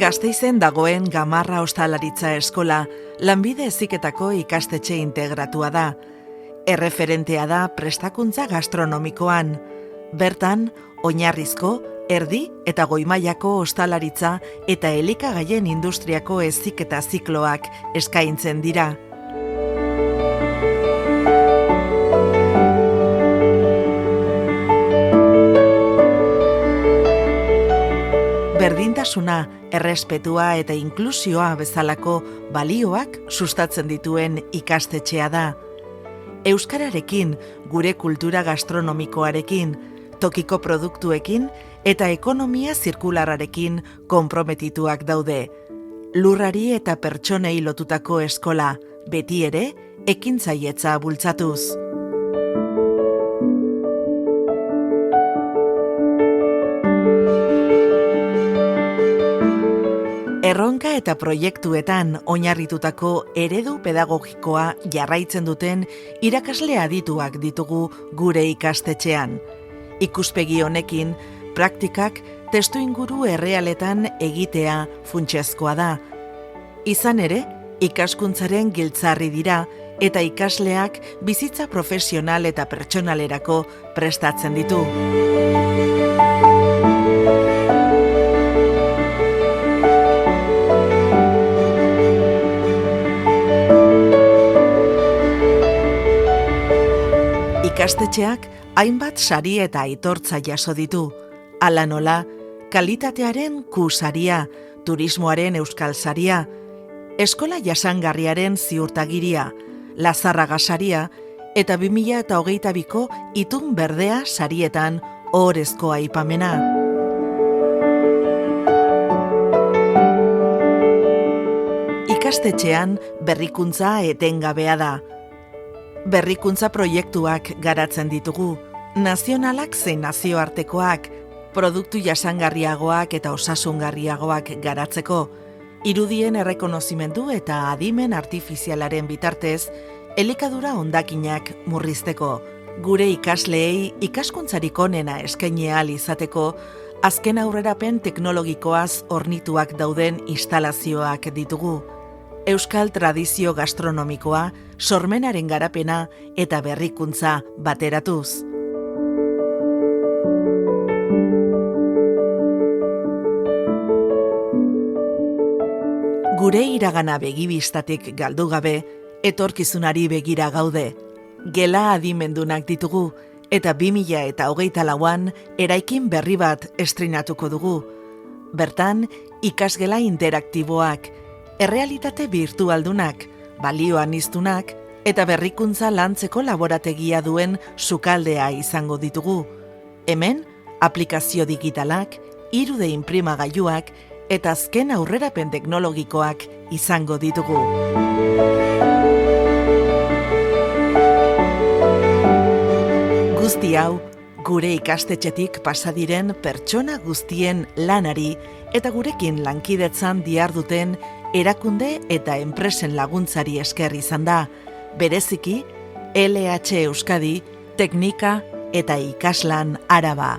Gasteizen dagoen Gamarra Ostalaritza Eskola lanbide heziketako ikastetxe integratua da. Erreferentea da prestakuntza gastronomikoan. Bertan, oinarrizko, erdi eta goi-mailako ostalaritza eta elikagaien industriako heziketa zikloak eskaintzen dira. Berdintasuna, errespetua eta inklusioa bezalako balioak sustatzen dituen ikastetxea da. Euskararekin, gure kultura gastronomikoarekin, tokiko produktuekin eta ekonomia zirkulararekin konprometituak daude. Lurrari eta pertsonei lotutako eskola, beti ere, ekintzailetza bultzatuz. Erronka eta proiektuetan oinarritutako eredu pedagogikoa jarraitzen duten irakasle adituak ditugu gure ikastetxean. Ikuspegi honekin, praktikak testuinguru errealetan egitea funtsezkoa da. Izan ere, ikaskuntzaren giltzarri dira eta ikasleak bizitza profesional eta pertsonalerako prestatzen ditu. Ikastetxeak hainbat sari eta aitortza jaso ditu. Hala nola, kalitatearen Q saria, turismoaren euskal saria, eskola jasangarriaren ziurtagiria, Lazarraga saria eta 2022ko Itun Berdea sarietan ohorezko aipamena. Ikastetxean berrikuntza etengabea da. Berrikuntza proiektuak garatzen ditugu, nazionalak zein nazioartekoak, produktu jasangarriagoak eta osasungarriagoak garatzeko, irudien errekonozimendu eta adimen artifizialaren bitartez, elikadura hondakinak murrizteko, gure ikasleei ikaskuntzarik onena eskaini ahal izateko, azken aurrerapen teknologikoaz hornituak dauden instalazioak ditugu. Euskal tradizio gastronomikoa, sormenaren garapena eta berrikuntza bateratuz. Gure iragana begibistatik galdu gabe, etorkizunari begira gaude. Gela adimendunak ditugu eta 2024an eraikin berri bat estrenatuko dugu. Bertan, ikasgela interaktiboak, errealitate birtualdunak, balioan iztunak eta berrikuntza lantzeko laborategia duen sukaldea izango ditugu. Hemen, aplikazio digitalak, 3D inprimagailuak eta azken aurrerapen teknologikoak izango ditugu. Guzti hau, gure ikastetxetik pasadiren pertsona guztien lanari eta gurekin lankidetzan diharduten erakunde eta enpresen laguntzari esker izan da, bereziki LH Euskadi, Teknika eta Ikaslan Araba.